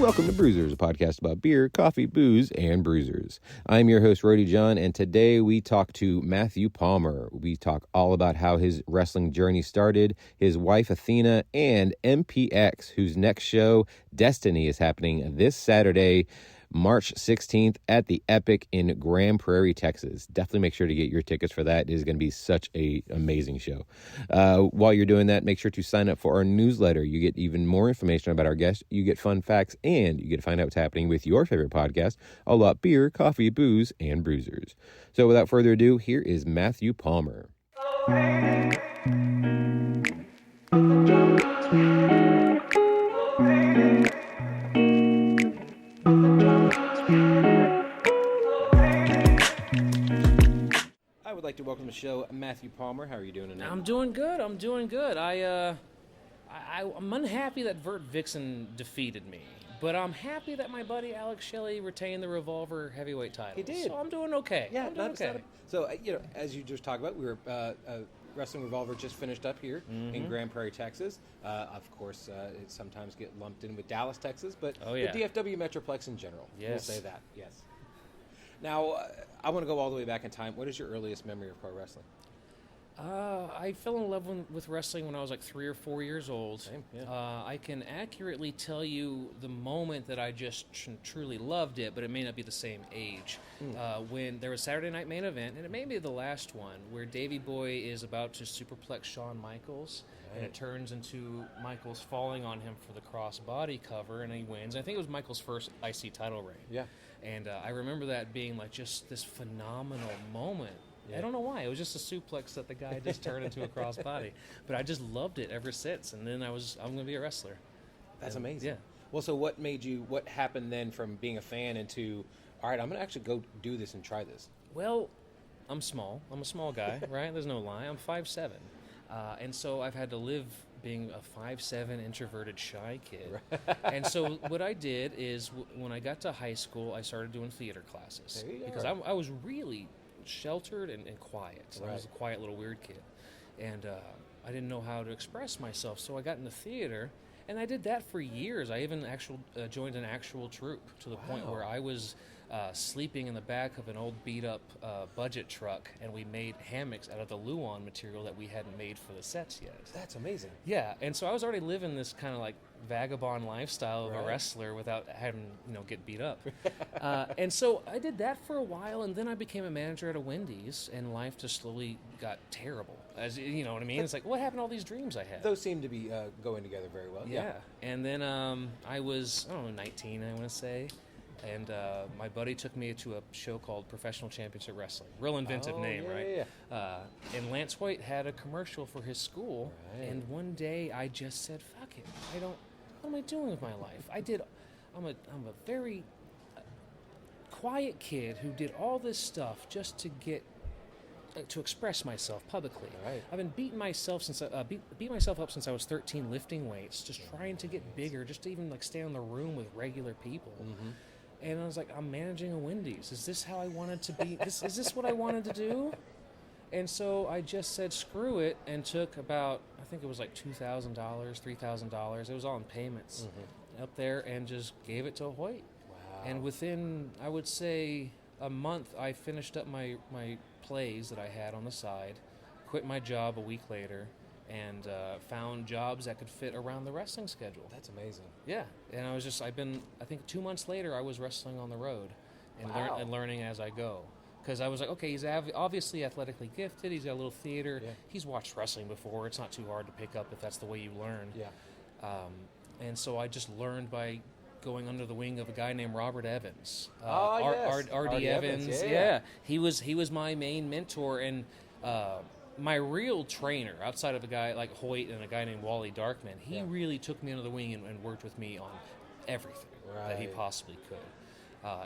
Welcome to Brewsers, a podcast about beer, coffee, booze, and bruisers. I'm your host, Rody John, and today we talk to Matthew Palmer. We talk all about how his wrestling journey started, his wife, Athena, and MPX, whose next show, Destiny, is happening this Saturday, March 16th at the Epic in Grand Prairie, Texas. Definitely make sure to get your tickets for that. It is going to be such an amazing show. While you're doing that, make sure to sign up for our newsletter. You get even more information about our guests. You get fun facts, and you get to find out what's happening with your favorite podcast, all about beer, coffee, booze, and bruisers. So without further ado, here is Matthew Palmer. I would like to welcome to the show Matthew Palmer. How are you doing tonight? I'm doing good. I'm unhappy that Vert Vixen defeated me, but I'm happy that my buddy Alex Shelley retained the Revolver heavyweight title. He did. So I'm doing okay. Yeah, So, as you just talked about, we were Wrestling Revolver just finished up here in Grand Prairie, Texas. Of course, it sometimes get lumped in with Dallas, Texas, but the DFW Metroplex in general. Yes. We'll say that, yes. Now, I want to go all the way back in time. What is your earliest memory of pro wrestling? I fell in love with wrestling when I was like 3 or 4 years old. Same, yeah. I can accurately tell you the moment that I just truly loved it, but it may not be the same age. When there was Saturday Night Main Event, and it may be the last one, where Davey Boy is about to superplex Shawn Michaels, and it turns into Michaels falling on him for the cross-body cover, and he wins. I think it was Michaels' first IC title reign. Yeah. And I remember that being like just this phenomenal moment. Yeah. I don't know why. It was just a suplex that the guy just turned into a crossbody. But I just loved it ever since. And then I'm going to be a wrestler. That's amazing. Yeah. Well, so what happened then from being a fan into, all right, I'm going to actually go do this and try this? Well, I'm small. I'm a small guy, right? There's no lie. I'm 5'7". And so I've had to live being a 5'7", introverted, shy kid. And so what I did is when I got to high school, I started doing theater classes. Because I was really sheltered and quiet. I was a quiet little weird kid. And I didn't know how to express myself, so I got into theater, and I did that for years. I even joined an actual troupe to the point where I was sleeping in the back of an old beat-up budget truck, and we made hammocks out of the Luan material that we hadn't made for the sets yet. That's amazing. Yeah, and so I was already living this kind of like vagabond lifestyle of a wrestler without having, get beat up. And so I did that for a while, and then I became a manager at a Wendy's, and life just slowly got terrible. As you know what I mean? It's like, what happened to all these dreams I had? Those seem to be going together very well. Yeah. And then I was, 19, I want to say. And my buddy took me to a show called Professional Championship Wrestling. Real inventive name, right? Yeah. And Lance White had a commercial for his school. Right. And one day I just said, fuck it. What am I doing with my life? I'm a very quiet kid who did all this stuff just to get to express myself publicly. Right. I've been beating myself beat myself up since I was 13, lifting weights, just trying to get bigger, just to even stay in the room with regular people. Mm-hmm. And I was like, I'm managing a Wendy's. Is this how I wanted to be? Is this what I wanted to do? And so I just said, screw it, and took about, I think it was like $2,000, $3,000. It was all in payments up there, and just gave it to Hoyt. Wow. And within, I would say, a month, I finished up my plays that I had on the side, quit my job a week later, and found jobs that could fit around the wrestling schedule. That's amazing. Yeah, and I think 2 months later, I was wrestling on the road and, and learning as I go. Because I was like, okay, he's obviously athletically gifted, he's got a little theater, he's watched wrestling before, it's not too hard to pick up if that's the way you learn. Yeah. And so I just learned by going under the wing of a guy named Robert Evans. R.D. Evans. Yeah. He was my main mentor, and my real trainer, outside of a guy like Hoyt and a guy named Wally Darkman, he really took me under the wing and worked with me on everything that he possibly could.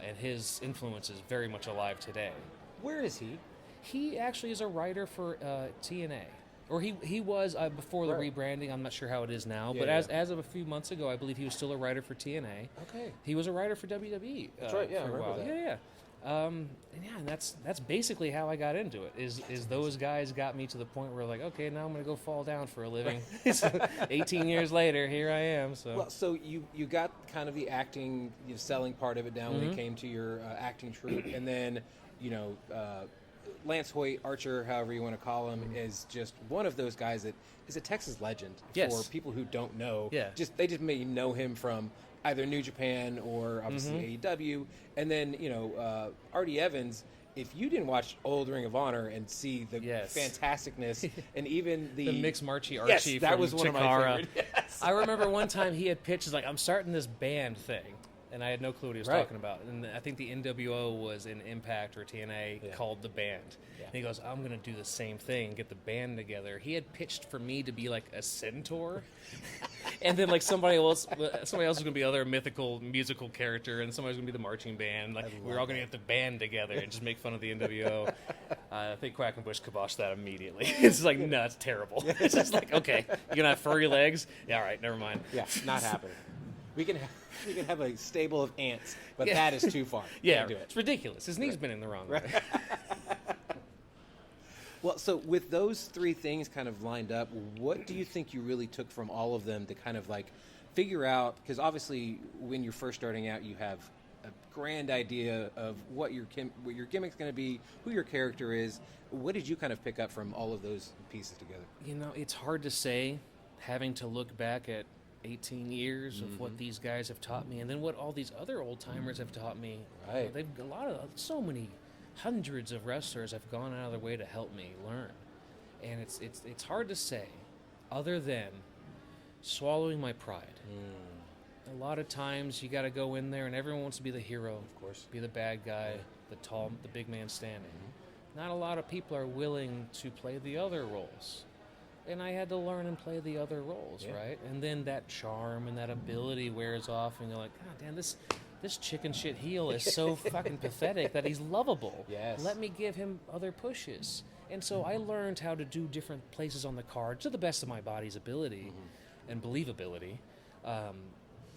And his influence is very much alive today. Where is he? He actually is a writer for TNA. Or he was before the rebranding. I'm not sure how it is now. But as of a few months ago, I believe he was still a writer for TNA. Okay. He was a writer for WWE. That's right, yeah, for a while. That. Yeah. And yeah, and that's basically how I got into it. Is those guys got me to the point where like, okay, now I'm gonna go fall down for a living. So 18 years later, here I am. So Well, so you got kind of the acting, selling part of it down when it came to your acting troupe, and then Lance Hoyt, Archer, however you want to call him, is just one of those guys that is a Texas legend. Yes. For people who don't know. Yeah. They just may know him from either New Japan or obviously AEW, and then Artie Evans. If you didn't watch old Ring of Honor and see the fantasticness and even the mixed Archie yes, from that was one Chikara. of my favorite. Yes. I remember one time he had pitched like, I'm starting this band thing, and I had no clue what he was talking about. And I think the NWO was in Impact or TNA called the Band. Yeah. And he goes, I'm going to do the same thing, get the band together. He had pitched for me to be like a centaur, and then like somebody else was going to be other mythical musical character, and somebody's going to be the marching band. Like we're all going to get the band together and just make fun of the NWO. I think Quackenbush kiboshed that immediately. It's like, no, it's terrible. It's just like, okay, you're going to have furry legs? Yeah, all right, never mind. Yeah, not happening. We can have a stable of ants, but that is too far. Yeah, Can't do it. It's ridiculous. His knee's been in the wrong way. Well, so with those three things kind of lined up, what do you think you really took from all of them to kind of like figure out? Because obviously, when you're first starting out, you have a grand idea of what your gimmick's going to be, who your character is. What did you kind of pick up from all of those pieces together? It's hard to say, having to look back at 18 years of what these guys have taught me, and then what all these other old timers have taught me. Right. They've so many hundreds of wrestlers have gone out of their way to help me learn, and it's hard to say, other than swallowing my pride. A lot of times you got to go in there, and everyone wants to be the hero, of course, be the bad guy, the big man standing. Not a lot of people are willing to play the other roles. And I had to learn and play the other roles, right? And then that charm and that ability wears off, and you're like, God damn, this chicken shit heel is so fucking pathetic that he's lovable. Yes. Let me give him other pushes. And so I learned how to do different places on the card to the best of my body's ability and believability,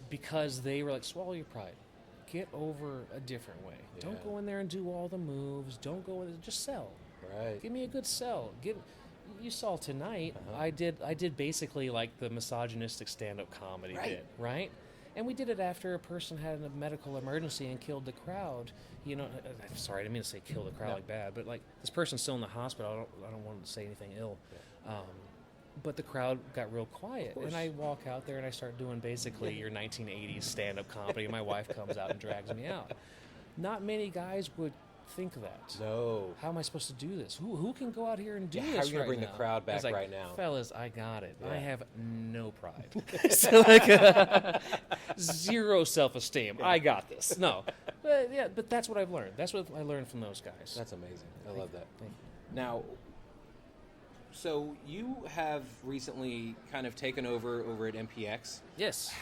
because they were like, swallow your pride. Get over a different way. Yeah. Don't go in there and do all the moves. Don't go in there, just sell. Right. Give me a good sell. You saw tonight, I did basically like the misogynistic stand-up comedy bit, right? And we did it after a person had a medical emergency and killed the crowd. I'm sorry, I didn't mean to say kill the crowd like bad, but like this person's still in the hospital. I don't want to say anything ill. Yeah. But the crowd got real quiet, and I walk out there and I start doing basically your 1980s stand-up comedy, and my wife comes out and drags me out. Not many guys would think that. No. How am I supposed to do this? Who can go out here and do this? How are you gonna bring the crowd back right now? Fellas, I got it. Yeah. I have no pride. So like, zero self-esteem. I got this. No. But that's what I've learned. That's what I learned from those guys. That's amazing. I love that. Now, so you have recently kind of taken over at MPX. Yes.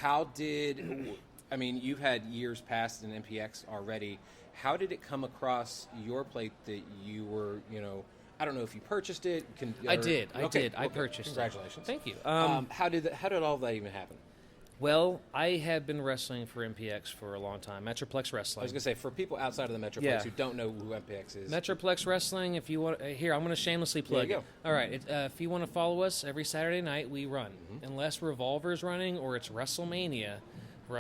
You've had years past in MPX already. How did it come across your plate that you were, I don't know if you purchased it? I did. I purchased it. Congratulations. Thank you. How did all that even happen? Well, I had been wrestling for MPX for a long time, Metroplex Wrestling. I was going to say, for people outside of the Metroplex who don't know who MPX is. Metroplex Wrestling, if you want, here, I'm going to shamelessly plug it. All right, if you want to follow us, every Saturday night we run. Unless Revolver's running or it's WrestleMania,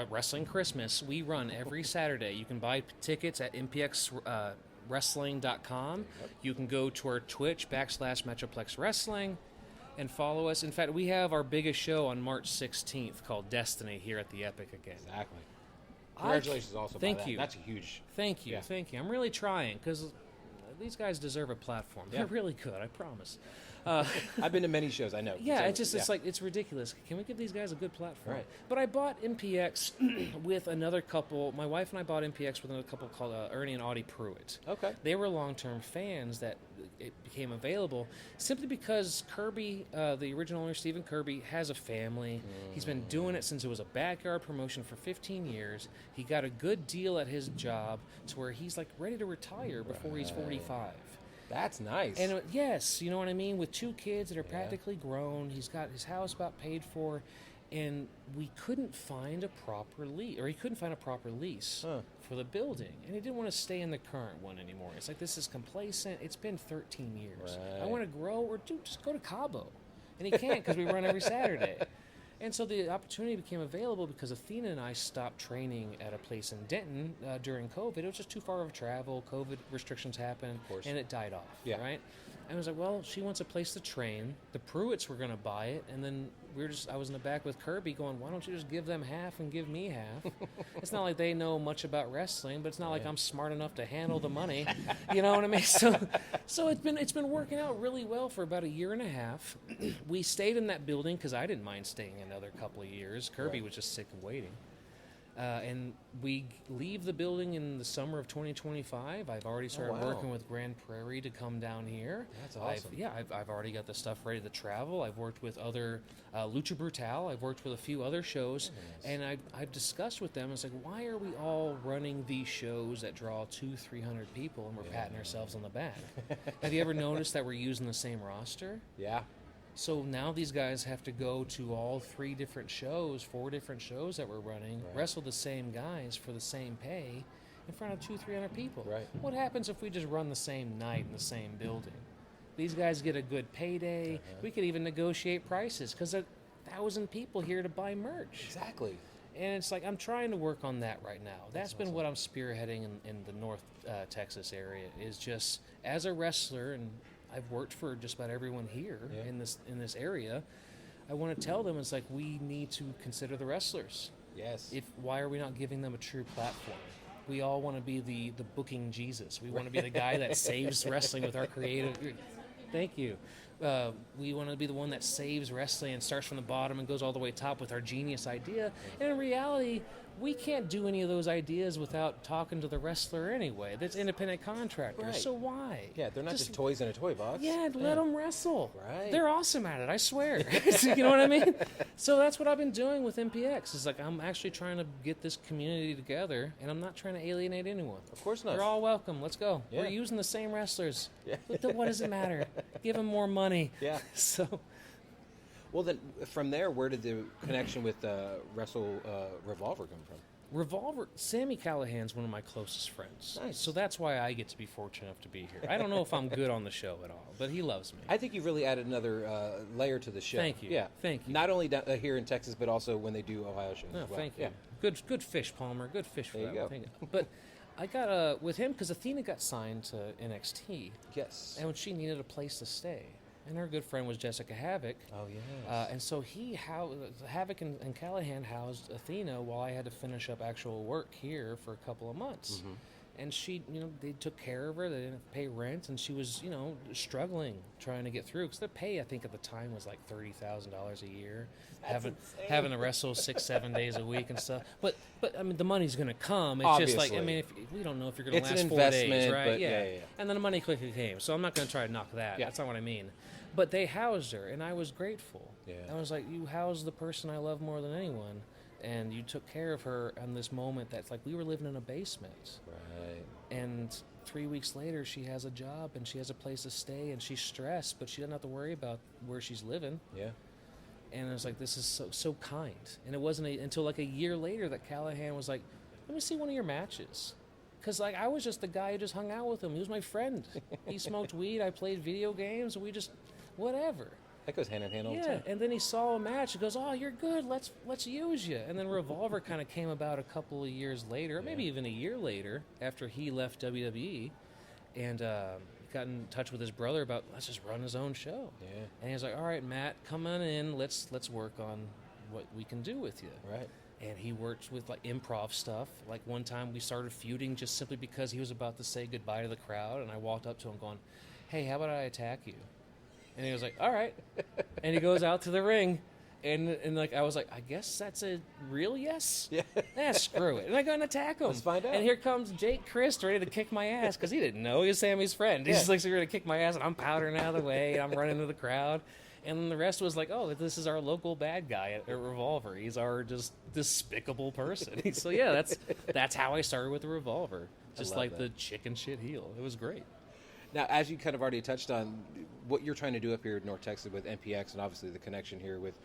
Wrestling Christmas, we run every Saturday. You can buy tickets at mpxwrestling.com. You can go to our Twitch /Metroplex Wrestling and follow us. In fact, we have our biggest show on March 16th called Destiny here at the Epic again. Exactly. Congratulations also. Thank you. That's a huge... Thank you. I'm really trying, because these guys deserve a platform. They're really good, I promise. I've been to many shows, I know. Yeah, it's ridiculous. Can we give these guys a good platform? Right. But I bought MPX with another couple. My wife and I bought MPX with another couple called Ernie and Audie Pruitt. Okay. They were long-term fans that it became available simply because Kirby, the original owner, Stephen Kirby, has a family. He's been doing it since it was a backyard promotion for 15 years. He got a good deal at his job to where he's like ready to retire before he's 45. That's nice. And yes, you know what I mean? With two kids that are practically grown, he's got his house about paid for, and we couldn't find a proper lease, or he couldn't find a proper lease for the building, and he didn't want to stay in the current one anymore. It's like, this is complacent. It's been 13 years. Right. I want to grow, or dude, just go to Cabo. And he can't because we run every Saturday. And so the opportunity became available because Athena and I stopped training at a place in Denton during COVID. It was just too far of travel. COVID restrictions happened, and it died off, right? And I was like, well, she wants a place to train. The Pruitts were going to buy it, and then I was in the back with Kirby going, why don't you just give them half and give me half? It's not like they know much about wrestling, but it's not like I'm smart enough to handle the money. You know what I mean? So it's been working out really well for about a year and a half. We stayed in that building because I didn't mind staying another couple of years. Kirby was just sick of waiting. And we leave the building in the summer of 2025. I've already started working with Grand Prairie to come down here. That's awesome. I've already got the stuff ready to travel. I've worked with other Lucha Brutal. I've worked with a few other shows, and I've discussed with them. It's like, why are we all running these shows that draw 200-300 people, and we're patting ourselves on the back? Have you ever noticed that we're using the same roster? Yeah. So now these guys have to go to all 4 different shows that we're running, wrestle the same guys for the same pay in front of 200-300 people. Right. What happens if we just run the same night in the same building? These guys get a good payday. We could even negotiate prices because there are 1,000 people here to buy merch. Exactly. And it's like, I'm trying to work on that right now. That's been what I'm spearheading in the North Texas area, is just as a wrestler, and I've worked for just about everyone here in this area. I want to tell them, it's like, we need to consider the wrestlers. Yes. Why are we not giving them a true platform? We all want to be the booking Jesus. We want to be the guy that saves wrestling with our creative. Thank you. We want to be the one that saves wrestling and starts from the bottom and goes all the way top with our genius idea. And in reality, we can't do any of those ideas without talking to the wrestler anyway. That's independent contractors. Right. So why? Yeah, they're not just toys in a toy box. Yeah, let them wrestle. Right. They're awesome at it, I swear. You know what I mean? So that's what I've been doing with MPX. It's like, I'm actually trying to get this community together, and I'm not trying to alienate anyone. Of course not. They're all welcome. Let's go. Yeah. We're using the same wrestlers. Yeah. What does it matter? Give them more money. Yeah. So... Well, then, from there, where did the connection with Revolver come from? Revolver, Sammy Callahan's one of my closest friends. Nice. So that's why I get to be fortunate enough to be here. I don't know if I'm good on the show at all, but he loves me. I think you've really added another layer to the show. Thank you. Yeah. Thank you. Not only here in Texas, but also when they do Ohio shows No, as well. thank you. Yeah. Good fish, Palmer. Good fish for There that you one. go. Thank you. But I got with him because Athena got signed to NXT, Yes. and when she needed a place to stay. And her good friend was Jessica Havoc. Oh, yes. And so Havoc and Callahan housed Athena while I had to finish up actual work here for a couple of months. Mm-hmm. And she, they took care of her. They didn't pay rent, and she was, struggling trying to get through because the pay, I think, at the time was like $30,000 a year, having to wrestle 6-7 days a week and stuff. But I mean, the money's going to come. It's Obviously. just like, I mean, we don't know if you're going to It's last an 4 days, investment, right? but yeah. And then the money quickly came. So I'm not going to try to knock that. Yeah. That's not what I mean. But they housed her, and I was grateful. Yeah. I was like, you housed the person I love more than anyone, and you took care of her in this moment that's like we were living in a basement. Right. And 3 weeks later, she has a job, and she has a place to stay, and she's stressed, but she doesn't have to worry about where she's living. Yeah. And I was like, this is so kind. And it wasn't until like a year later that Callahan was like, let me see one of your matches. Because, like, I was just the guy who just hung out with him. He was my friend. He smoked weed. I played video games. And we just, whatever. That goes hand in hand all the Yeah, time. and then he saw a match. He goes, oh, you're good. Let's use you. And then Revolver kind of came about a couple of years later, or maybe even a year later, after he left WWE. And got in touch with his brother about, let's just run his own show. Yeah. And he was like, all right, Matt, come on in. Let's work on what we can do with you. Right. And he worked with like improv stuff. Like one time we started feuding just simply because he was about to say goodbye to the crowd, and I walked up to him going, hey, how about I attack you? And he was like, all right. And he goes out to the ring, and like I was like, I guess that's a real yes? Yeah. Screw it. And I go and attack him. Let's find out. And here comes Jake Christ ready to kick my ass because he didn't know. He was Sammy's friend. He's just like ready to kick my ass, and I'm powdering out of the way, and I'm running to the crowd. And then the rest was like, oh, this is our local bad guy at Revolver. He's our just despicable person. So, yeah, that's how I started with the Revolver. Just like the chicken shit heel. It was great. Now, as you kind of already touched on, what you're trying to do up here in North Texas with MPX and obviously the connection here with